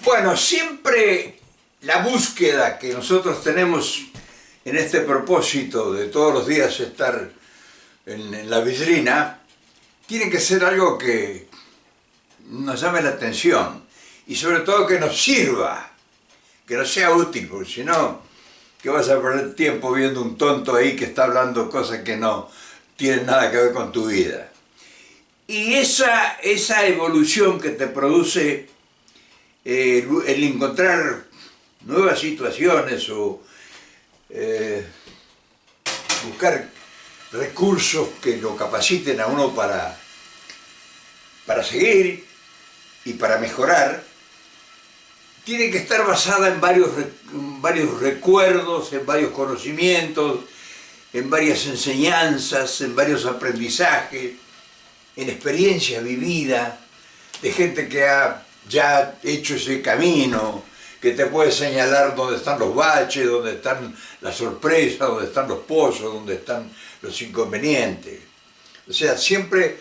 Bueno, siempre la búsqueda que nosotros tenemos en este propósito de todos los días estar en la vitrina, tiene que ser algo que nos llame la atención y sobre todo que nos sirva, que nos sea útil, porque si no, que vas a perder tiempo viendo un tonto ahí que está hablando cosas que no tienen nada que ver con tu vida. Y esa evolución que te produce el encontrar nuevas situaciones o buscar recursos que lo capaciten a uno para seguir y para mejorar, tiene que estar basada en varios recuerdos, en varios conocimientos, en varias enseñanzas, en varios aprendizajes, en experiencia vivida, de gente que ha ya hecho ese camino, que te puede señalar dónde están los baches, dónde están las sorpresas, dónde están los pozos, dónde están los inconvenientes. O sea, siempre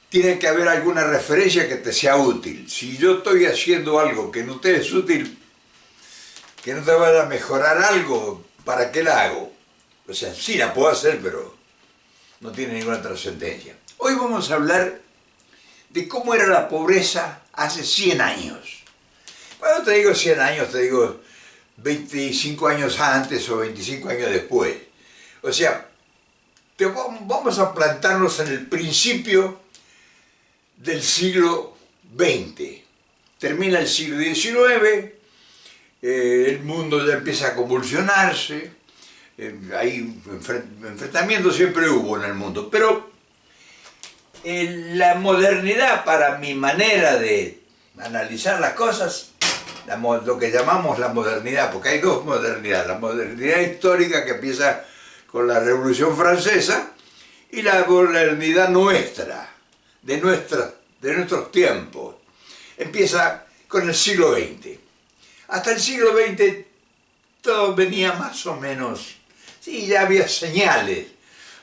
tiene que haber alguna referencia que te sea útil. Si yo estoy haciendo algo que no te es útil, que no te vaya a mejorar algo, ¿para qué la hago? O sea, sí la puedo hacer, pero no tiene ninguna trascendencia. Hoy vamos a hablar de cómo era la pobreza hace 100 años. Cuando te digo 100 años, te digo 25 años antes o 25 años después. O sea, vamos a plantarnos en el principio del siglo XX. Termina el siglo XIX, el mundo ya empieza a convulsionarse, hay enfrentamientos siempre hubo en el mundo, pero la modernidad, para mi manera de analizar las cosas, lo que llamamos la modernidad, porque hay dos modernidades, la modernidad histórica que empieza con la Revolución Francesa y la modernidad nuestra, de nuestros tiempos, empieza con el siglo XX. Hasta el siglo XX todo venía más o menos, sí, ya había señales.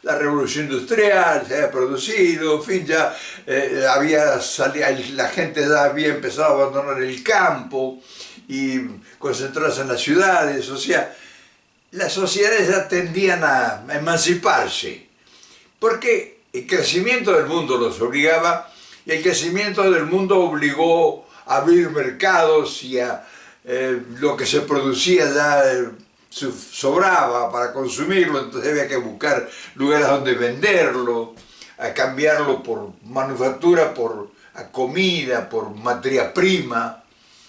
La revolución industrial se había producido, en fin, ya la gente ya había empezado a abandonar el campo y concentrarse en las ciudades, o sea, las sociedades ya tendían a emanciparse, porque el crecimiento del mundo los obligaba, y el crecimiento del mundo obligó a abrir mercados y a lo que se producía ya sobraba para consumirlo, entonces había que buscar lugares donde venderlo, a cambiarlo por manufactura, por comida, por materia prima.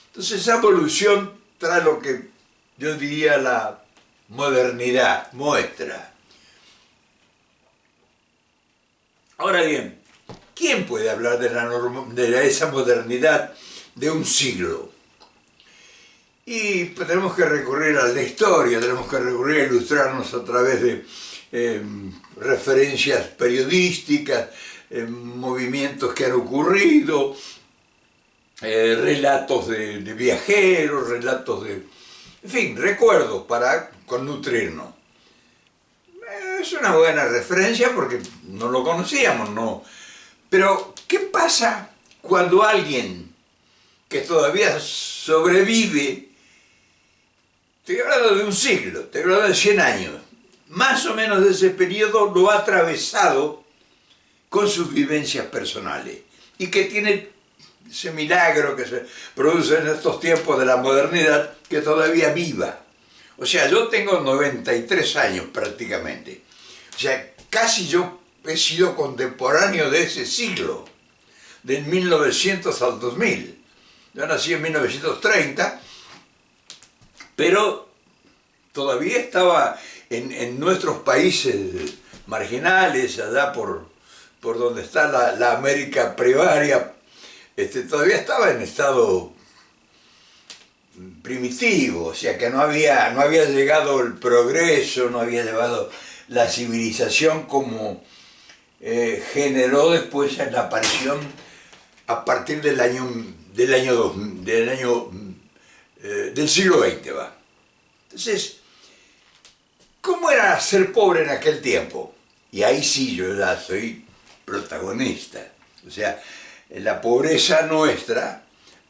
Entonces esa evolución trae lo que yo diría la modernidad nuestra. Ahora bien, ¿quién puede hablar de esa modernidad de un siglo? Y tenemos que recurrir a la historia, tenemos que recurrir a ilustrarnos a través de referencias periodísticas, movimientos que han ocurrido, relatos de viajeros, relatos de... En fin, recuerdos para nutrirnos. Es una buena referencia porque no lo conocíamos, ¿no? Pero, ¿qué pasa cuando alguien que todavía sobrevive, estoy hablando de un siglo, estoy hablando de 100 años, más o menos de ese periodo lo ha atravesado con sus vivencias personales y que tiene ese milagro que se produce en estos tiempos de la modernidad, que todavía viva? O sea, yo tengo 93 años prácticamente, o sea, casi yo he sido contemporáneo de ese siglo, del 1900 al 2000. Yo nací en 1930, pero todavía estaba en nuestros países marginales, allá por donde está la América primaria, todavía estaba en estado primitivo, o sea que no había llegado el progreso, no había llegado la civilización como generó después en la aparición a partir del siglo XX, va. Entonces, ¿cómo era ser pobre en aquel tiempo? Y ahí sí yo ya soy protagonista. O sea, la pobreza nuestra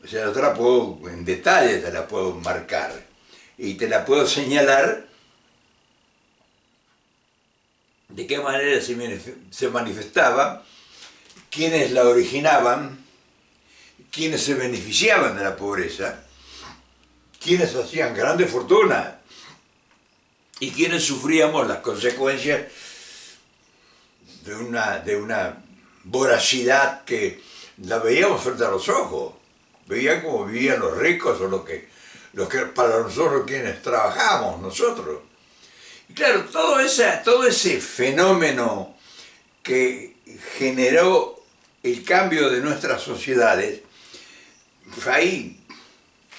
O sea, yo te la puedo, en detalle te la puedo marcar y te la puedo señalar de qué manera se manifestaba, quiénes la originaban, quiénes se beneficiaban de la pobreza, quiénes hacían grandes fortunas y quiénes sufríamos las consecuencias de una voracidad que la veíamos frente a los ojos. Veían cómo vivían los ricos o los que para nosotros quienes trabajamos, nosotros. Y claro, todo ese fenómeno que generó el cambio de nuestras sociedades, hay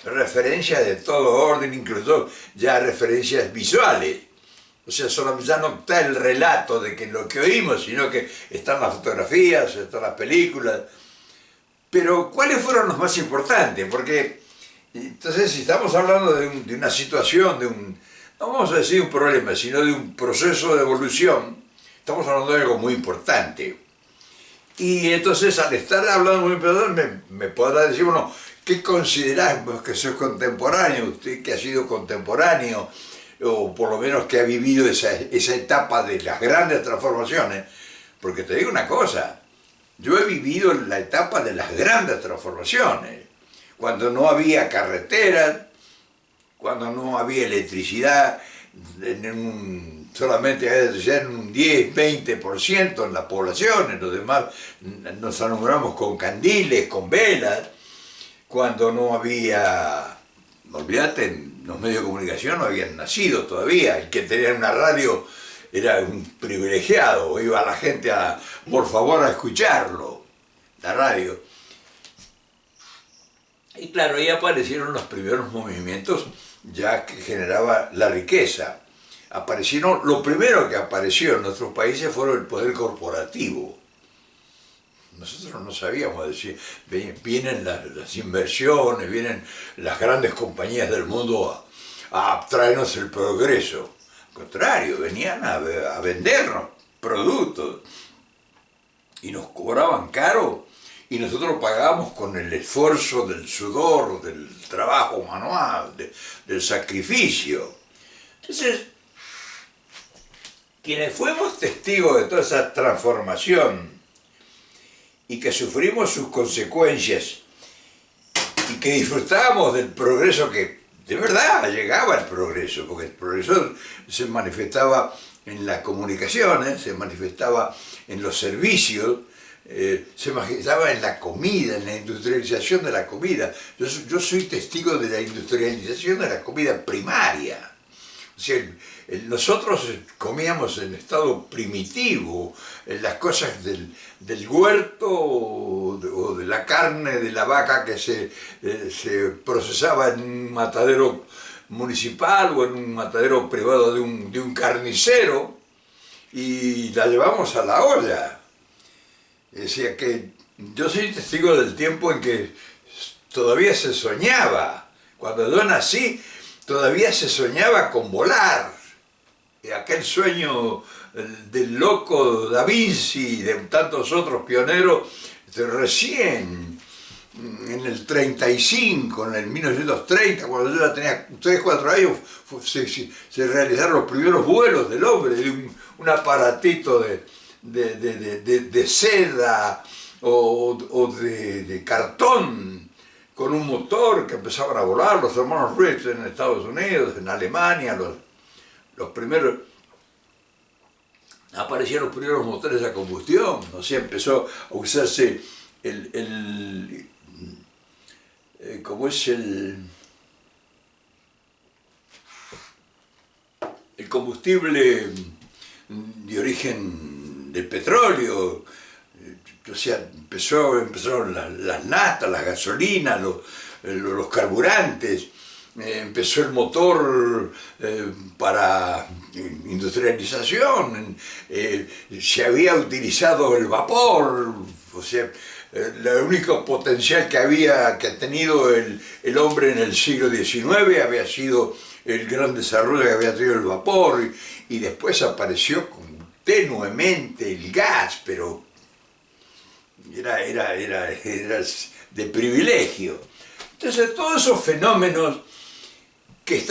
referencias de todo orden, incluso ya referencias visuales. O sea, ya no está el relato de que lo que oímos, sino que están las fotografías, están las películas. Pero, ¿cuáles fueron los más importantes? Porque, entonces, si estamos hablando de una situación, no vamos a decir un problema, sino de un proceso de evolución, estamos hablando de algo muy importante. Y entonces, al estar hablando muy importante, me podrá decir, bueno, ¿qué considerás vos que sos contemporáneo? Usted que ha sido contemporáneo, o por lo menos que ha vivido esa etapa de las grandes transformaciones, porque te digo una cosa, yo he vivido la etapa de las grandes transformaciones, cuando no había carreteras, cuando no había electricidad, solamente había electricidad en un 10-20% en la población, en los demás nos alumbramos con candiles, con velas, cuando no había, olvídate, los medios de comunicación no habían nacido todavía, el que tenía una radio era un privilegiado, iba la gente por favor a escucharlo, la radio. Y claro, ahí aparecieron los primeros movimientos ya que generaba la riqueza. Lo primero que apareció en nuestros países fue el poder corporativo. Nosotros no sabíamos decir, vienen las inversiones, vienen las grandes compañías del mundo a traernos el progreso. Al contrario, venían a vendernos productos y nos cobraban caro y nosotros pagábamos con el esfuerzo del sudor, del trabajo manual, del sacrificio. Entonces, quienes fuimos testigos de toda esa transformación y que sufrimos sus consecuencias y que disfrutábamos del progreso que de verdad llegaba el progreso, porque el progreso se manifestaba en las comunicaciones, se manifestaba en los servicios, se manifestaba en la comida, en la industrialización de la comida. Yo soy testigo de la industrialización de la comida primaria. O sea, nosotros comíamos en estado primitivo, las cosas del huerto o de la carne de la vaca que se procesaba en un matadero municipal o en un matadero privado de un carnicero y la llevamos a la olla. Decía que yo soy testigo del tiempo en que todavía se soñaba. Cuando yo nací, todavía se soñaba con volar. Y aquel sueño del loco Da Vinci y de tantos otros pioneros, recién en el 35, en el 1930, cuando yo ya tenía 3, 4 años, se realizaron los primeros vuelos del hombre, de un aparatito de seda o de cartón, con un motor que empezaban a volar, los hermanos Wright en Estados Unidos, en Alemania, los primeros, aparecieron los primeros motores a combustión, o sea, empezó a usarse como es el combustible de origen del petróleo. O sea, empezaron las naftas, las gasolinas, los carburantes, empezó el motor para industrialización, se había utilizado el vapor, o sea, el único potencial que ha tenido el hombre en el siglo XIX había sido el gran desarrollo que había tenido el vapor, y después apareció tenuemente el gas, pero era de privilegio. Entonces, todos esos fenómenos que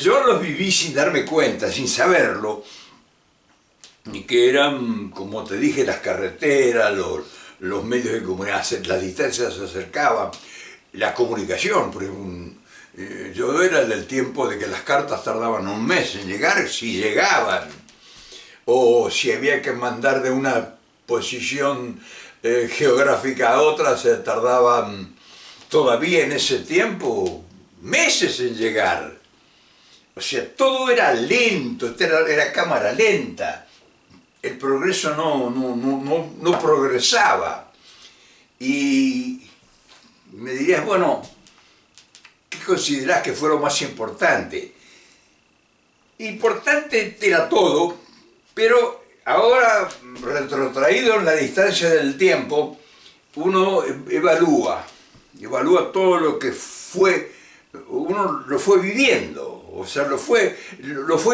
yo los viví sin darme cuenta, sin saberlo, y que eran, como te dije, las carreteras, los medios de comunicación, las distancias se acercaban, la comunicación, porque yo era del tiempo de que las cartas tardaban un mes en llegar, si llegaban, o si había que mandar de una posición geográfica a otra, se tardaban todavía en ese tiempo meses en llegar. O sea, todo era lento, era cámara lenta. El progreso no progresaba. Y me dirías, bueno, ¿qué considerás que fue lo más importante? Importante era todo, pero ahora, retrotraído en la distancia del tiempo, uno evalúa todo lo que fue, uno lo fue viviendo. O sea, lo fue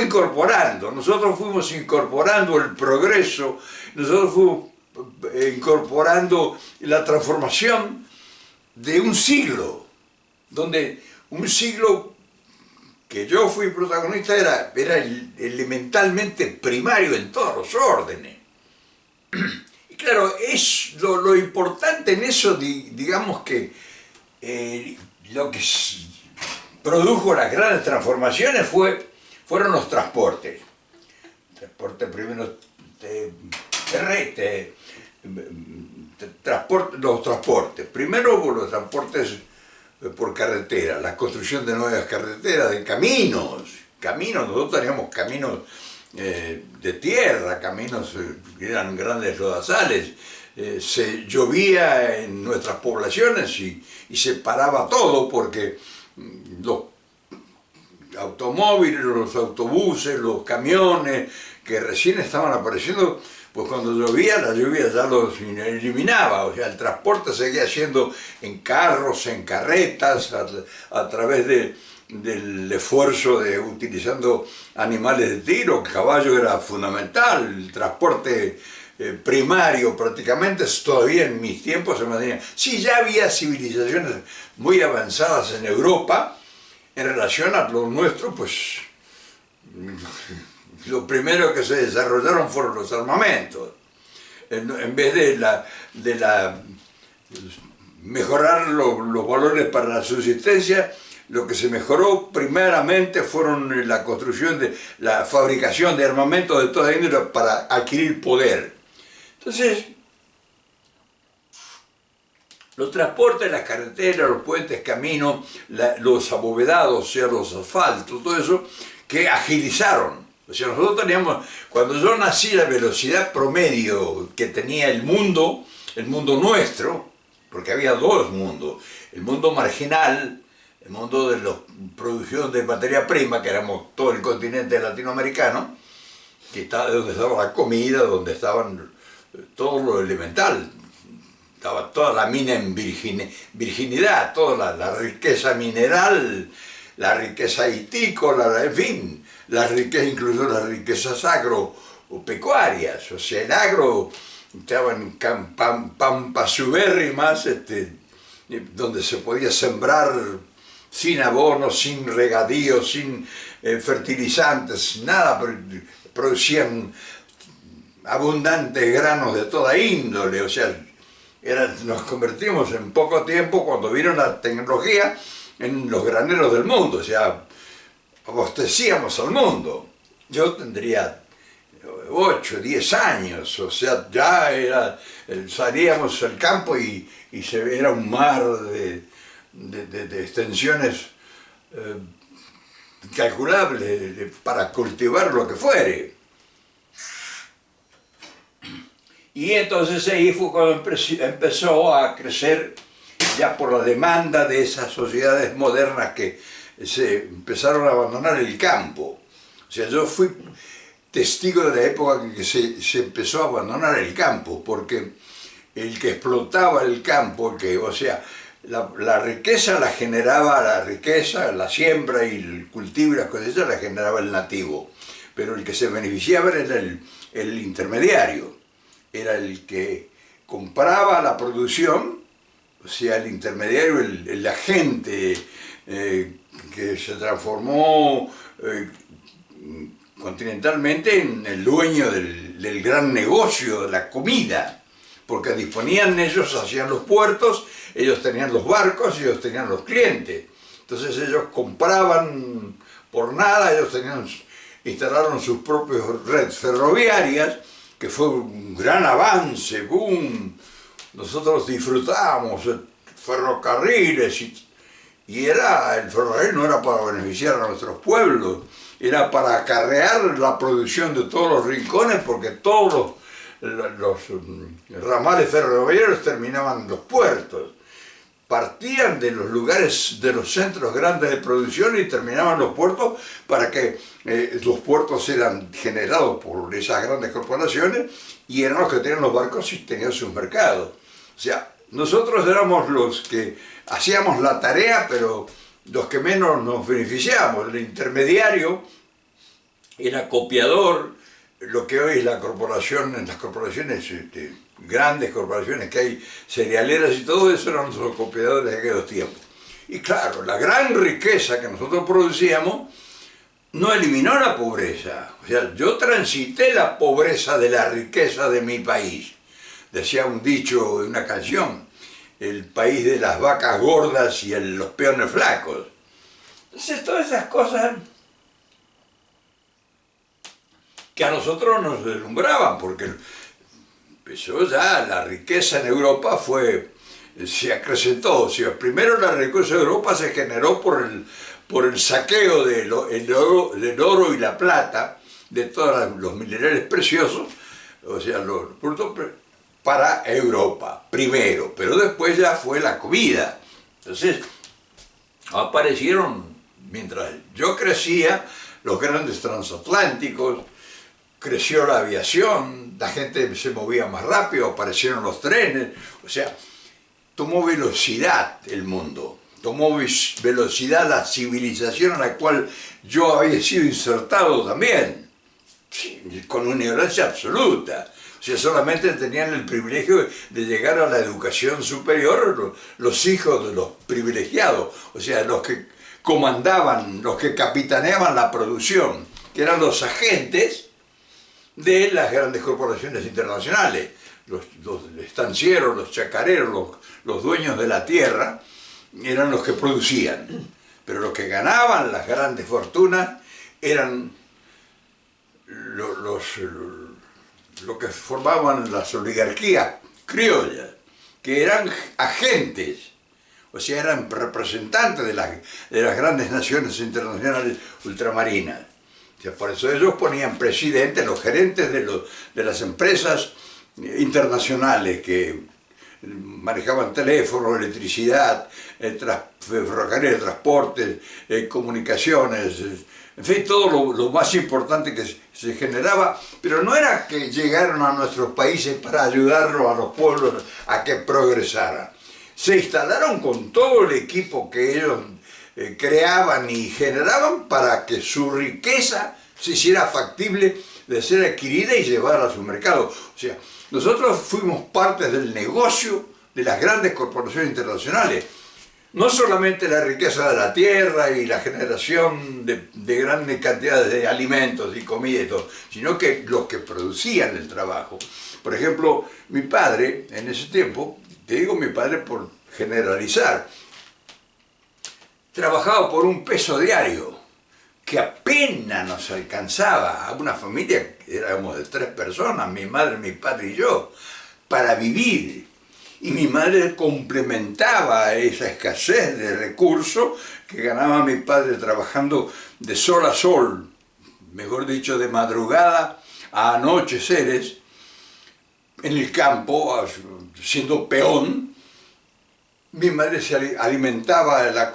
incorporando. Nosotros fuimos incorporando el progreso, nosotros fuimos incorporando la transformación de un siglo, donde un siglo que yo fui protagonista era elementalmente primario en todos los órdenes. Y claro, es lo importante en eso, digamos que lo que produjo las grandes transformaciones fueron los transportes. Transporte primero terrestre, los transportes. Primero los transportes por carretera, la construcción de nuevas carreteras, de caminos. Nosotros teníamos caminos de tierra, caminos que eran grandes lodazales. Se llovía en nuestras poblaciones y se paraba todo porque los automóviles, los autobuses, los camiones que recién estaban apareciendo, pues cuando llovía, la lluvia ya los eliminaba. O sea, el transporte seguía siendo en carros, en carretas, a través del esfuerzo de utilizando animales de tiro. El caballo era fundamental, el transporte primario prácticamente, todavía en mis tiempos se mantenía. Sí, ya había civilizaciones muy avanzadas en Europa, en relación a lo nuestro, pues lo primero que se desarrollaron fueron los armamentos. En vez de mejorar los valores para la subsistencia, lo que se mejoró primeramente fueron la construcción la fabricación de armamentos de toda índole para adquirir poder. Entonces, los transportes, las carreteras, los puentes, caminos, los abovedados, o sea, los asfaltos, todo eso, que agilizaron. O sea, nosotros teníamos, cuando yo nací, la velocidad promedio que tenía el mundo nuestro, porque había dos mundos, el mundo marginal, el mundo de la producción de materia prima, que éramos todo el continente latinoamericano, donde estaba la comida, donde estaban todo lo elemental, estaba toda la mina en virginidad, toda la riqueza mineral, la riqueza hitícola, en fin, incluso las riquezas agropecuarias. O sea, el agro estaba en pampas ubérrimas, donde se podía sembrar sin abono, sin regadío, sin fertilizantes, nada, producían abundantes granos de toda índole. O sea, nos convertimos en poco tiempo, cuando vino la tecnología, en los graneros del mundo. O sea, abastecíamos al mundo. Yo tendría 8, 10 años, o sea, ya salíamos al campo y era un mar de extensiones incalculables para cultivar lo que fuere. Y entonces ahí fue cuando empezó a crecer, ya por la demanda de esas sociedades modernas que se empezaron a abandonar el campo. O sea, yo fui testigo de la época en que se empezó a abandonar el campo, porque el que explotaba el campo, o sea, la riqueza la generaba, la siembra y el cultivo y las cosechas la generaba el nativo, pero el que se beneficiaba era el intermediario, era el que compraba la producción o sea, el intermediario, el agente que se transformó continentalmente en el dueño del gran negocio de la comida, porque disponían ellos, hacían los puertos, ellos tenían los barcos, ellos tenían los clientes. Entonces ellos compraban por nada, ellos instalaron sus propias redes ferroviarias, que fue un gran avance, boom. Nosotros disfrutábamos ferrocarriles y el ferrocarril no era para beneficiar a nuestros pueblos, era para acarrear la producción de todos los rincones, porque todos los ramales ferroviarios terminaban en los puertos. Partían de los lugares, de los centros grandes de producción y terminaban los puertos para que los puertos eran generados por esas grandes corporaciones y eran los que tenían los barcos y tenían sus mercados. O sea, nosotros éramos los que hacíamos la tarea, pero los que menos nos beneficiamos. El intermediario, el acopiador, lo que hoy es la corporación, en las corporaciones, grandes corporaciones que hay, cerealeras y todo eso, eran los acopiadores de aquellos tiempos. Y claro, la gran riqueza que nosotros producíamos no eliminó la pobreza. O sea, yo transité la pobreza de la riqueza de mi país. Decía un dicho de una canción, el país de las vacas gordas y los peones flacos. Entonces todas esas cosas que a nosotros nos deslumbraban, porque empezó ya la riqueza en Europa, se acrecentó. O sea, primero la riqueza de Europa se generó por el saqueo del oro y la plata, de todos los minerales preciosos, o sea, los productos para Europa, primero, pero después ya fue la comida. Entonces, aparecieron, mientras yo crecía, los grandes transatlánticos, creció la aviación, la gente se movía más rápido, aparecieron los trenes, o sea, tomó velocidad el mundo, tomó velocidad la civilización a la cual yo había sido insertado también, con una ignorancia absoluta. O sea, solamente tenían el privilegio de llegar a la educación superior los hijos de los privilegiados, o sea, los que comandaban, los que capitaneaban la producción, que eran los agentes de las grandes corporaciones internacionales, los estancieros, los chacareros, los dueños de la tierra, eran los que producían. Pero los que ganaban las grandes fortunas eran lo que formaban las oligarquías criollas, que eran agentes, o sea, eran representantes de las grandes naciones internacionales ultramarinas. O sea, por eso ellos ponían presidentes, los gerentes de las empresas internacionales que manejaban teléfono, electricidad, ferrocarril, transportes, comunicaciones, en fin, todo lo más importante que se generaba, pero no era que llegaron a nuestros países para ayudarlos a los pueblos a que progresaran. Se instalaron con todo el equipo que ellos creaban y generaban para que su riqueza se hiciera factible de ser adquirida y llevada a su mercado. O sea, nosotros fuimos parte del negocio de las grandes corporaciones internacionales. No solamente la riqueza de la tierra y la generación de grandes cantidades de alimentos y comida y todo, sino que los que producían el trabajo. Por ejemplo, mi padre, en ese tiempo, te digo mi padre por generalizar, trabajaba por un peso diario, que apenas nos alcanzaba a una familia, éramos de 3 personas, mi madre, mi padre y yo, para vivir. Y mi madre complementaba esa escasez de recursos que ganaba mi padre trabajando de sol a sol, mejor dicho, de madrugada a anocheceres, en el campo, siendo peón. Mi madre se alimentaba la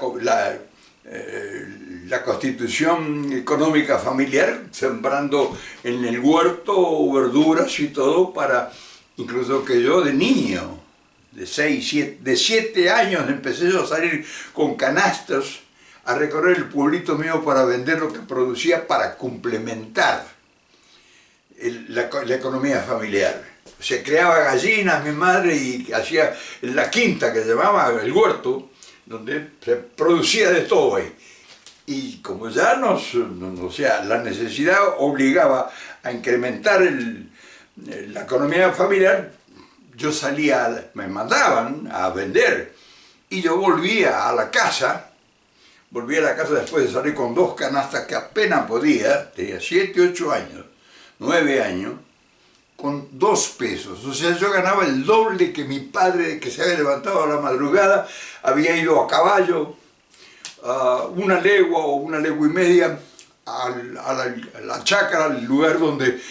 constitución económica familiar, sembrando en el huerto verduras y todo, para incluso que yo de niño, de 7 años, empecé yo a salir con canastos a recorrer el pueblito mío para vender lo que producía para complementar la economía familiar. Se creaba gallinas mi madre y hacía la quinta que se llamaba el huerto, donde se producía de todo ahí. Y como ya o sea, la necesidad obligaba a incrementar la economía familiar, yo salía, me mandaban a vender y yo volvía a la casa después de salir con 2 canastas que apenas podía, tenía 7, 8 años, 9 años, con 2 pesos. O sea, yo ganaba el doble que mi padre, que se había levantado a la madrugada, había ido a caballo, 1 legua o 1 legua y media a la chácara, al lugar donde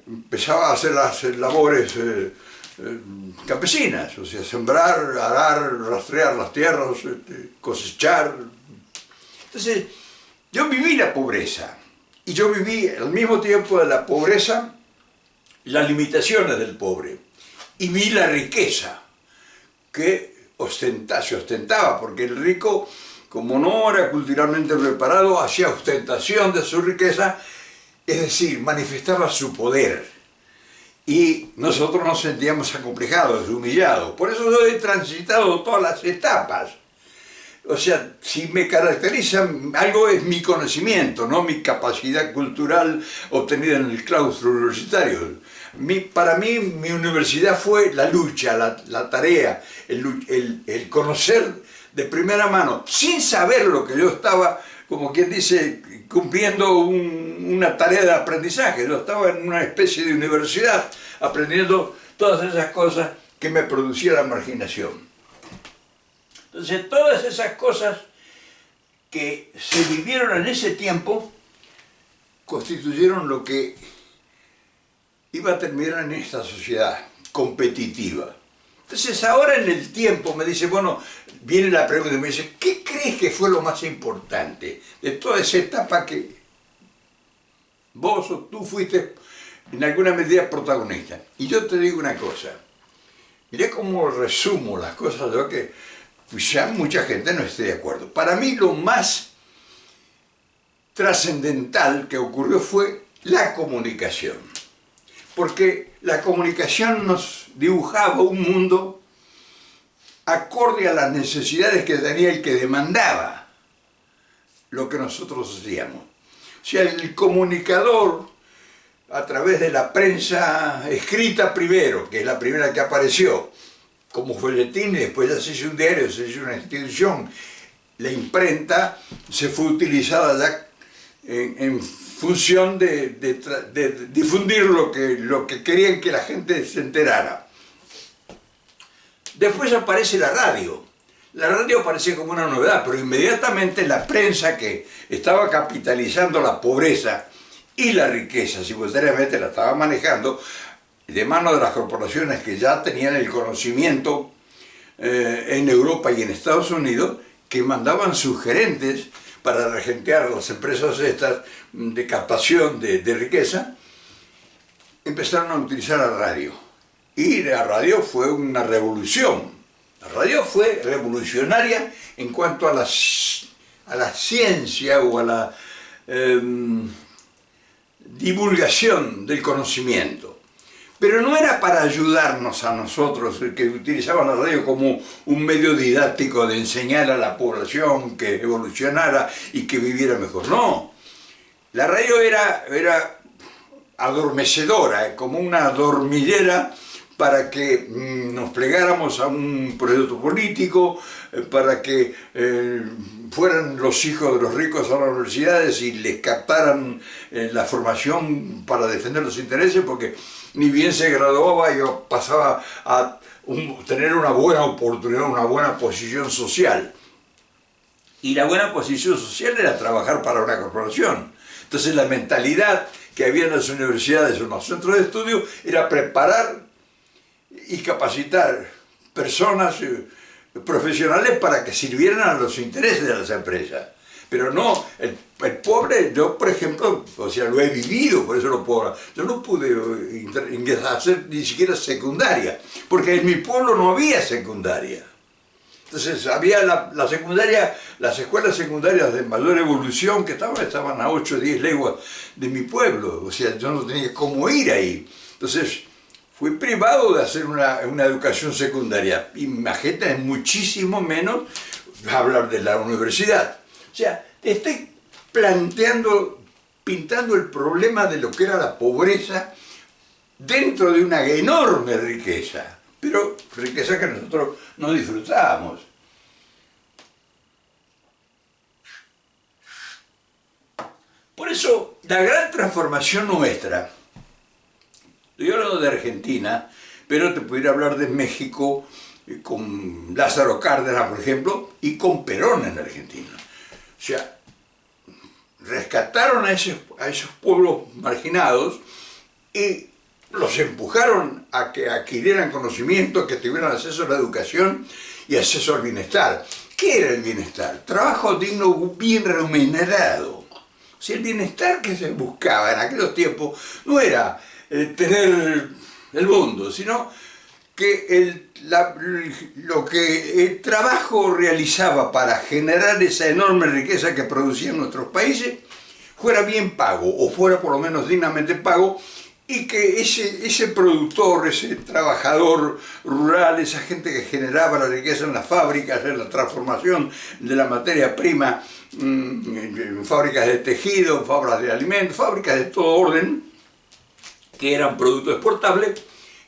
empezaba a hacer las labores campesinas, o sea, sembrar, arar, rastrear las tierras, cosechar. Entonces, yo viví la pobreza, y yo viví al mismo tiempo de la pobreza las limitaciones del pobre, y vi la riqueza que se ostentaba, porque el rico, como no era culturalmente preparado, hacía ostentación de su riqueza, es decir, manifestaba su poder. Y nosotros nos sentíamos acomplejados, humillados. Por eso yo he transitado todas las etapas. O sea, si me caracteriza algo es mi conocimiento, no mi capacidad cultural obtenida en el claustro universitario. Para mí, mi universidad fue la lucha, la tarea, el conocer de primera mano, sin saber lo que yo estaba, como quien dice, cumpliendo una tarea de aprendizaje. Yo estaba en una especie de universidad aprendiendo todas esas cosas que me producía la marginación. Entonces, todas esas cosas que se vivieron en ese tiempo constituyeron lo que iba a terminar en esta sociedad competitiva. Entonces, ahora en el tiempo me dice, bueno, viene la pregunta y me dice, ¿qué crees que fue lo más importante de toda esa etapa que vos o tú fuiste en alguna medida protagonista? Y yo te digo una cosa, mirá cómo resumo las cosas, yo que ya mucha gente no esté de acuerdo. Para mí lo más trascendental que ocurrió fue la comunicación, porque la comunicación nos dibujaba un mundo acorde a las necesidades que tenía el que demandaba lo que nosotros hacíamos. O sea, el comunicador, a través de la prensa escrita primero, que es la primera que apareció, como folletín, y después ya se hizo un diario, se hizo una institución, la imprenta se fue utilizada ya en función de difundir lo que querían que la gente se enterara. Después aparece la radio. La radio aparece como una novedad, pero inmediatamente la prensa, que estaba capitalizando la pobreza y la riqueza, simultáneamente la estaba manejando de mano de las corporaciones que ya tenían el conocimiento en Europa y en Estados Unidos, que mandaban sus gerentes para regentear las empresas estas de captación de riqueza, empezaron a utilizar la radio. Y la radio fue una revolución. La radio fue revolucionaria en cuanto a la ciencia o a la divulgación del conocimiento. Pero no era para ayudarnos a nosotros, que utilizaban la radio como un medio didáctico de enseñar a la población que evolucionara y que viviera mejor. No, la radio era adormecedora, como una dormillera para que nos plegáramos a un proyecto político, para que fueran los hijos de los ricos a las universidades y les captaran la formación para defender los intereses, porque ni bien se graduaba y pasaba a tener una buena oportunidad, una buena posición social. Y la buena posición social era trabajar para una corporación. Entonces la mentalidad que había en las universidades o en los centros de estudio era preparar y capacitar personas profesionales para que sirvieran a los intereses de las empresas. Pero no, el pobre, yo por ejemplo, o sea, lo he vivido, por eso lo puedo hablar. Yo no pude hacer ni siquiera secundaria, porque en mi pueblo no había secundaria. Entonces había la secundaria, las escuelas secundarias de mayor evolución que estaban a 8 o 10 leguas de mi pueblo, o sea, yo no tenía cómo ir ahí. Entonces fui privado de hacer una educación secundaria. Imagínate, muchísimo menos hablar de la universidad. O sea, te estoy planteando, pintando el problema de lo que era la pobreza dentro de una enorme riqueza, pero riqueza que nosotros no disfrutábamos. Por eso, la gran transformación nuestra, yo hablo de Argentina, pero te pudiera hablar de México, con Lázaro Cárdenas, por ejemplo, y con Perón en Argentina. O sea, rescataron a esos pueblos marginados y los empujaron a que adquirieran conocimiento, que tuvieran acceso a la educación y acceso al bienestar. ¿Qué era el bienestar? Trabajo digno, bien remunerado. O sea, el bienestar que se buscaba en aquellos tiempos no era tener el mundo, sino que lo que el trabajo realizaba para generar esa enorme riqueza que producían nuestros países fuera bien pago, o fuera por lo menos dignamente pago, y que ese productor, ese trabajador rural, esa gente que generaba la riqueza en las fábricas, en la transformación de la materia prima, en fábricas de tejido, fábricas de alimentos, fábricas de todo orden, que eran productos exportables,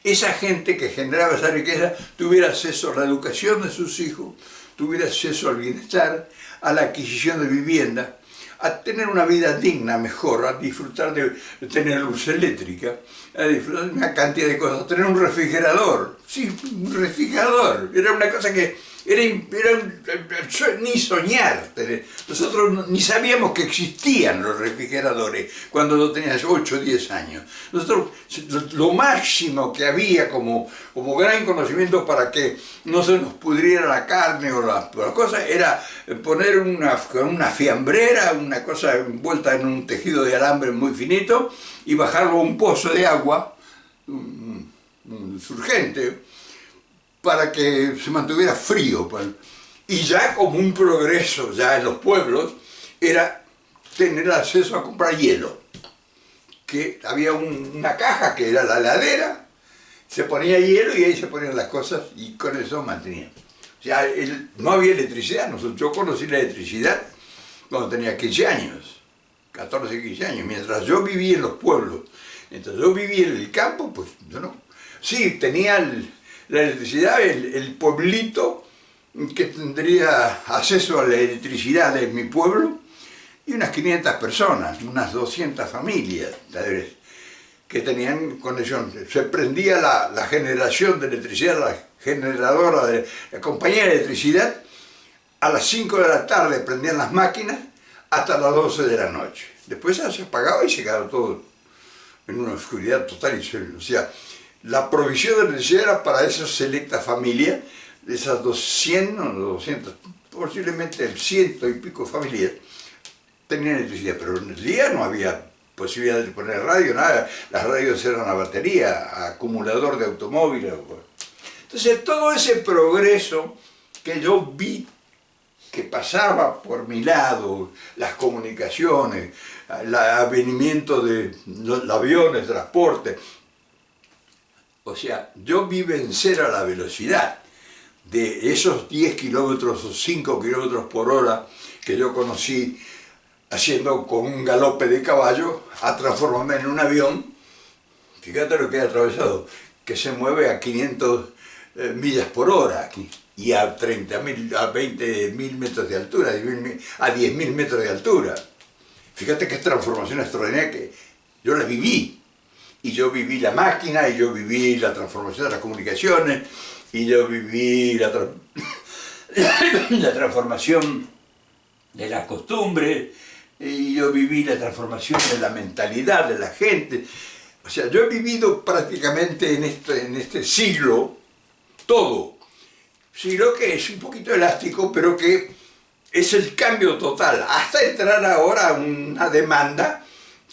esa gente que generaba esa riqueza tuviera acceso a la educación de sus hijos, tuviera acceso al bienestar, a la adquisición de vivienda, a tener una vida digna, mejor, a disfrutar de tener luz eléctrica, a disfrutar de una cantidad de cosas, a tener un refrigerador. Sí, un refrigerador. Era una cosa que ni soñar. Nosotros ni sabíamos que existían los refrigeradores cuando no tenías 8 o 10 años. Nosotros, lo máximo que había como gran conocimiento para que no se nos pudriera la carne o la cosa era poner una fiambrera, una cosa envuelta en un tejido de alambre muy finito y bajarlo a un pozo de agua, un surgente, para que se mantuviera frío. Y ya como un progreso ya en los pueblos era tener acceso a comprar hielo, que había una caja que era la heladera, se ponía hielo y ahí se ponían las cosas y con eso mantenían. O sea, no había electricidad. Yo conocí la electricidad cuando tenía 15 años, 14, 15 años, mientras yo vivía en los pueblos. Mientras yo vivía en el campo, pues yo no. Sí, tenía la electricidad, el pueblito que tendría acceso a la electricidad de mi pueblo, y unas 500 personas, unas 200 familias que tenían conexión. Se prendía la generación de electricidad, la generadora de la compañía de electricidad, a las 5 de la tarde prendían las máquinas hasta las 12 de la noche. Después se apagaba y se quedaba todo en una oscuridad total. O sea, la provisión de electricidad era para esas selectas familias, de esas 200, posiblemente el 100 y pico familias, tenían electricidad, pero en el día no había posibilidad de poner radio, nada. Las radios eran a batería, acumulador de automóviles. Entonces todo ese progreso que yo vi que pasaba por mi lado, las comunicaciones, el avenimiento de los aviones, transporte, o sea, yo vi vencer a la velocidad de esos 10 kilómetros o 5 kilómetros por hora que yo conocí haciendo con un galope de caballo, a transformarme en un avión. Fíjate lo que he atravesado, que se mueve a 500 millas por hora aquí, y a 20.000 metros de altura, a 10.000 metros de altura. Fíjate qué transformación extraordinaria, que yo la viví. Y yo viví la máquina, y yo viví la transformación de las comunicaciones, y yo viví la transformación de las costumbres, y yo viví la transformación de la mentalidad de la gente. O sea, yo he vivido prácticamente en este siglo todo. Siglo que es un poquito elástico, pero que es el cambio total, hasta entrar ahora a una demanda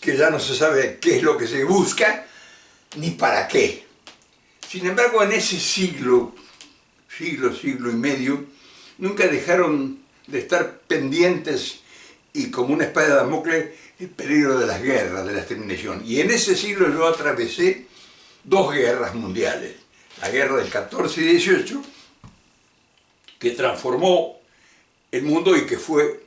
que ya no se sabe qué es lo que se busca, ni para qué. Sin embargo, en ese siglo y medio, nunca dejaron de estar pendientes y como una espada de Damocles el peligro de las guerras, de la exterminación. Y en ese siglo yo atravesé dos guerras mundiales. La guerra del 14 y 18, que transformó el mundo y que fue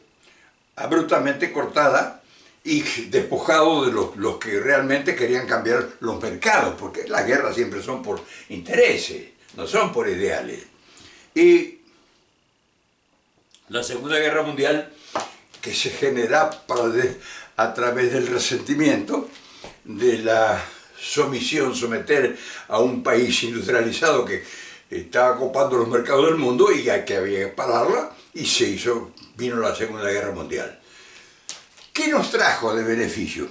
abruptamente cortada y despojado de los que realmente querían cambiar los mercados, porque las guerras siempre son por intereses, no son por ideales. Y la Segunda Guerra Mundial, que se genera a través del resentimiento, de la sumisión, someter a un país industrializado que estaba copando los mercados del mundo y que había que pararla, y vino la Segunda Guerra Mundial. ¿Qué nos trajo de beneficio?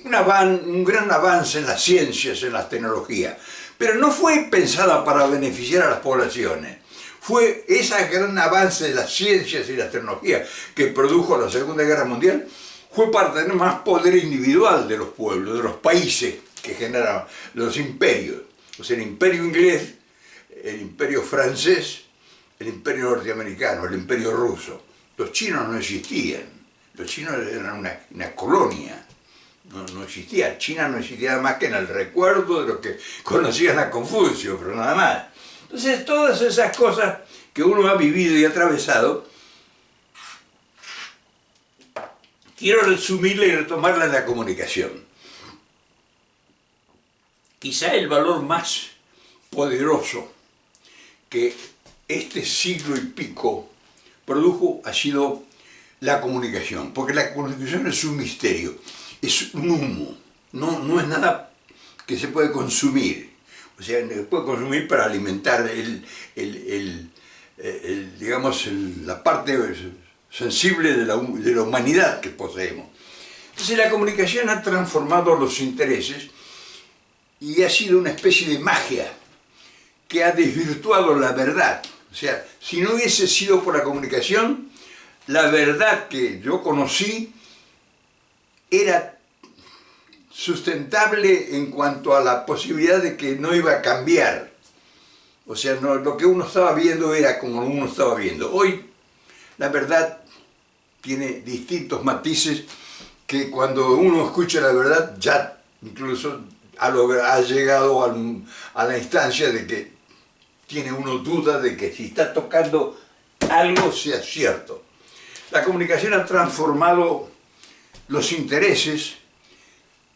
Un gran avance en las ciencias, en las tecnologías, pero no fue pensada para beneficiar a las poblaciones. Fue ese gran avance de las ciencias y las tecnologías que produjo la Segunda Guerra Mundial, fue para tener más poder individual de los pueblos, de los países que generaron los imperios. O sea, el imperio inglés, el imperio francés, el imperio norteamericano, el imperio ruso. Los chinos no existían. Los chinos eran una colonia. No existía. China no existía nada más que en el recuerdo de los que conocían a Confucio, pero nada más. Entonces, todas esas cosas que uno ha vivido y atravesado, quiero resumirla y retomarla en la comunicación. Quizá el valor más poderoso que este siglo y pico produjo ha sido la comunicación, porque la comunicación es un misterio, es un humo, no es nada que se puede consumir. O sea, se puede consumir para alimentar la parte sensible de la humanidad que poseemos. Entonces la comunicación ha transformado los intereses y ha sido una especie de magia que ha desvirtuado la verdad. O sea, si no hubiese sido por la comunicación, la verdad que yo conocí era sustentable en cuanto a la posibilidad de que no iba a cambiar. O sea, lo que uno estaba viendo era como uno estaba viendo. Hoy la verdad tiene distintos matices que cuando uno escucha la verdad ya incluso ha llegado a la instancia de que tiene uno duda de que si está tocando algo sea cierto. La comunicación ha transformado los intereses.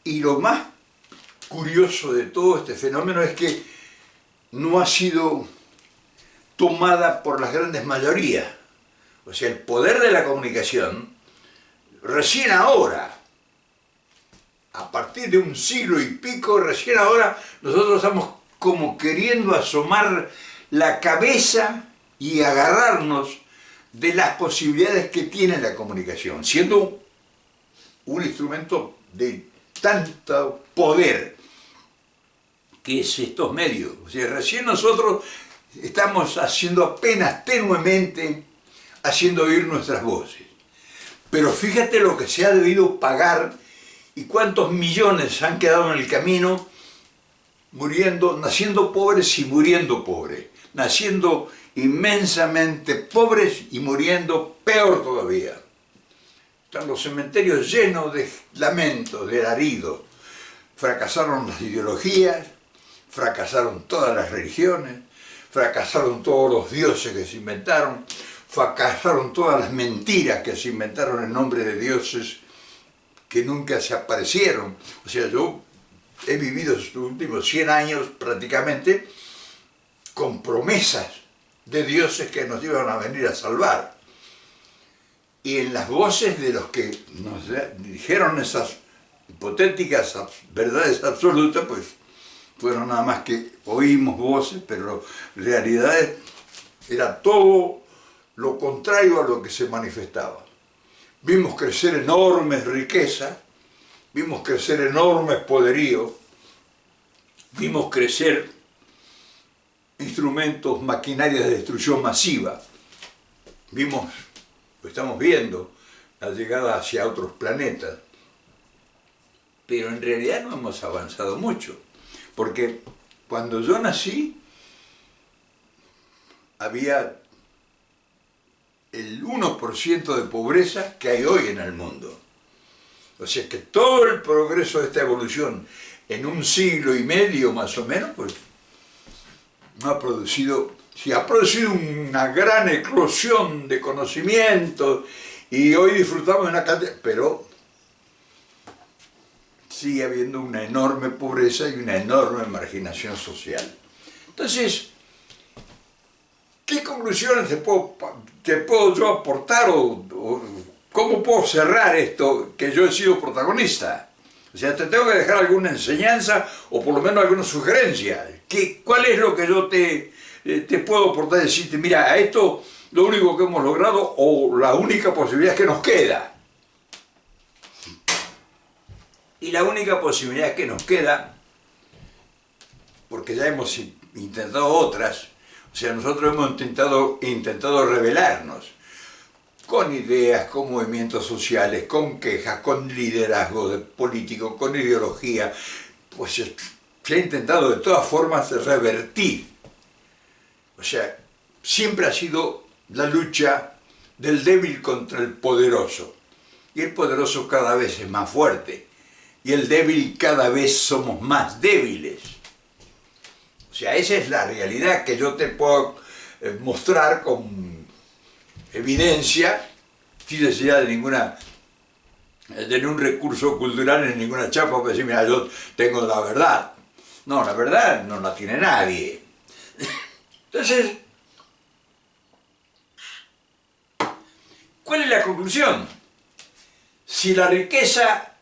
Y lo más curioso de todo este fenómeno es que no ha sido tomada por las grandes mayorías. O sea, el poder de la comunicación, recién ahora, a partir de un siglo y pico, recién ahora, nosotros estamos como queriendo asomar la cabeza y agarrarnos de las posibilidades que tiene la comunicación, siendo un instrumento de tanto poder que es estos medios. O sea, recién nosotros estamos haciendo apenas tenuemente, haciendo oír nuestras voces. Pero fíjate lo que se ha debido pagar y cuántos millones han quedado en el camino naciendo pobres y muriendo pobres, naciendo inmensamente pobres y muriendo peor todavía. Están los cementerios llenos de lamentos, de alaridos. Fracasaron las ideologías, fracasaron todas las religiones, fracasaron todos los dioses que se inventaron, fracasaron todas las mentiras que se inventaron en nombre de dioses que nunca se aparecieron. O sea, yo he vivido estos últimos 100 años prácticamente con promesas de dioses que nos iban a venir a salvar. Y en las voces de los que nos dijeron esas hipotéticas verdades absolutas, pues fueron nada más que oímos voces, pero en realidad era todo lo contrario a lo que se manifestaba. Vimos crecer enormes riquezas, vimos crecer enormes poderíos, vimos crecer instrumentos, maquinarias de destrucción masiva, estamos viendo la llegada hacia otros planetas, pero en realidad no hemos avanzado mucho, porque cuando yo nací había el 1% de pobreza que hay hoy en el mundo. O sea que todo el progreso de esta evolución en un siglo y medio más o menos, pues ha producido una gran eclosión de conocimiento y hoy disfrutamos de una cantidad, pero sigue habiendo una enorme pobreza y una enorme marginación social. Entonces, ¿qué conclusiones te puedo yo aportar o cómo puedo cerrar esto que yo he sido protagonista? O sea, te tengo que dejar alguna enseñanza o por lo menos alguna sugerencia. ¿Cuál es lo que yo te puedo aportar? Decirte, mira, a esto lo único que hemos logrado o la única posibilidad que nos queda. Y la única posibilidad que nos queda, porque ya hemos intentado otras, o sea, nosotros hemos intentado rebelarnos con ideas, con movimientos sociales, con quejas, con liderazgo político, con ideología, pues se ha intentado de todas formas revertir. O sea, siempre ha sido la lucha del débil contra el poderoso. Y el poderoso cada vez es más fuerte. Y el débil cada vez somos más débiles. O sea, esa es la realidad que yo te puedo mostrar con evidencia, sin necesidad de ningún recurso cultural, en ninguna chapa, para decir, mira, yo tengo la verdad. No, la verdad no la tiene nadie. Entonces, ¿cuál es la conclusión? Si la riqueza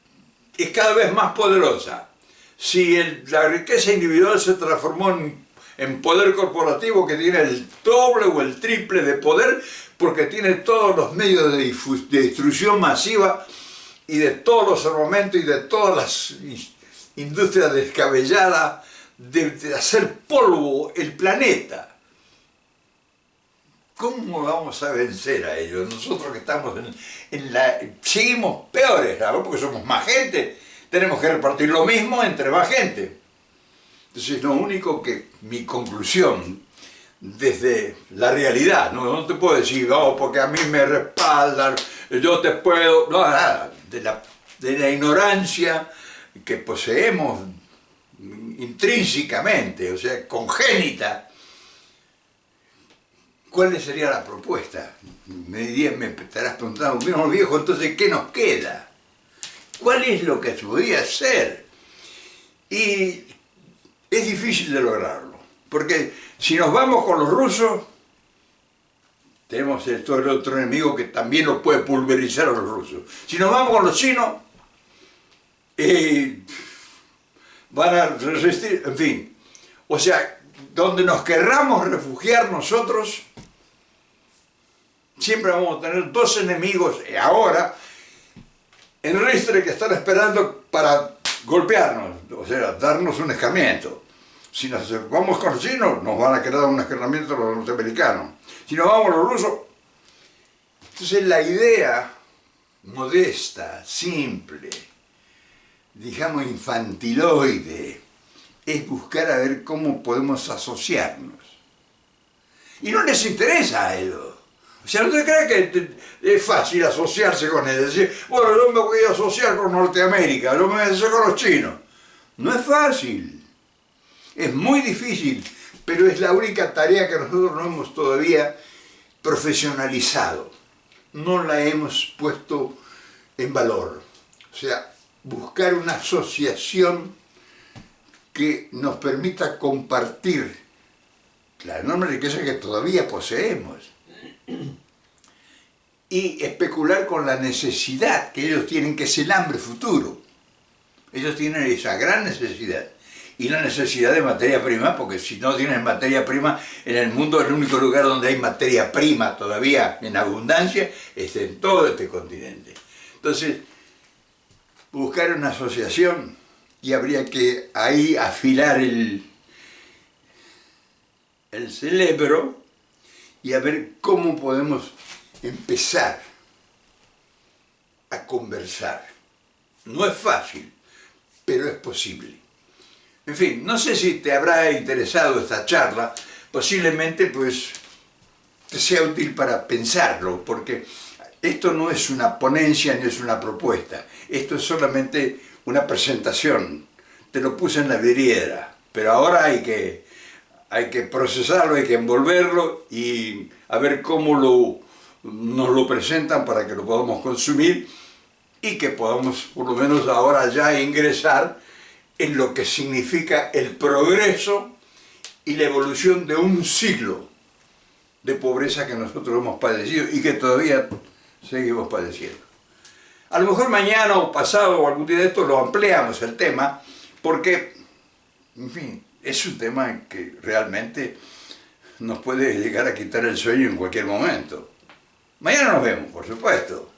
es cada vez más poderosa, si la riqueza individual se transformó en poder corporativo que tiene el doble o el triple de poder porque tiene todos los medios de destrucción masiva y de todos los armamentos y de todas las industrias descabelladas de hacer polvo el planeta. ¿Cómo vamos a vencer a ellos? Nosotros que estamos seguimos peores, ¿no? Porque somos más gente, tenemos que repartir lo mismo entre más gente. Entonces, lo único que mi conclusión desde la realidad, no te puedo decir, porque a mí me respaldan, yo te puedo, no, nada, de la ignorancia que poseemos intrínsecamente, o sea, congénita. ¿Cuál sería la propuesta? Me estarás preguntando, mira, viejo, entonces, ¿qué nos queda? ¿Cuál es lo que se podría hacer? Y es difícil de lograrlo, porque si nos vamos con los rusos, tenemos el otro enemigo que también nos puede pulverizar a los rusos. Si nos vamos con los chinos, van a resistir, en fin. O sea, donde nos querramos refugiar nosotros, siempre vamos a tener dos enemigos ahora en ristre que están esperando para golpearnos, o sea, darnos un escarmiento. Si nos vamos con los chinos, nos van a querer dar un escarmiento los norteamericanos. Si nos vamos con los rusos, entonces la idea modesta, simple, digamos infantiloide, es buscar a ver cómo podemos asociarnos. Y no les interesa a ellos. O sea, no te creas que es fácil asociarse con ellos. Decir, bueno, yo me voy a asociar con Norteamérica, yo me voy a asociar con los chinos. No es fácil. Es muy difícil, pero es la única tarea que nosotros no hemos todavía profesionalizado. No la hemos puesto en valor. O sea, buscar una asociación que nos permita compartir la enorme riqueza que todavía poseemos y especular con la necesidad que ellos tienen, que es el hambre futuro. Ellos tienen esa gran necesidad y la necesidad de materia prima, porque si no tienen materia prima en el mundo, el único lugar donde hay materia prima todavía en abundancia es en todo este continente. Entonces, buscar una asociación, y habría que ahí afilar el cerebro y a ver cómo podemos empezar a conversar. No es fácil, pero es posible. En fin, no sé si te habrá interesado esta charla, posiblemente pues te sea útil para pensarlo, porque esto no es una ponencia ni es una propuesta, esto es solamente una presentación. te lo puse en la vidriera, pero ahora hay que procesarlo, hay que envolverlo y a ver cómo nos lo presentan para que lo podamos consumir y que podamos por lo menos ahora ya ingresar en lo que significa el progreso y la evolución de un siglo de pobreza que nosotros hemos padecido y que todavía seguimos padeciendo. A lo mejor mañana o pasado o algún día de esto lo ampliamos el tema, porque, en fin, es un tema que realmente nos puede llegar a quitar el sueño en cualquier momento. Mañana nos vemos, por supuesto.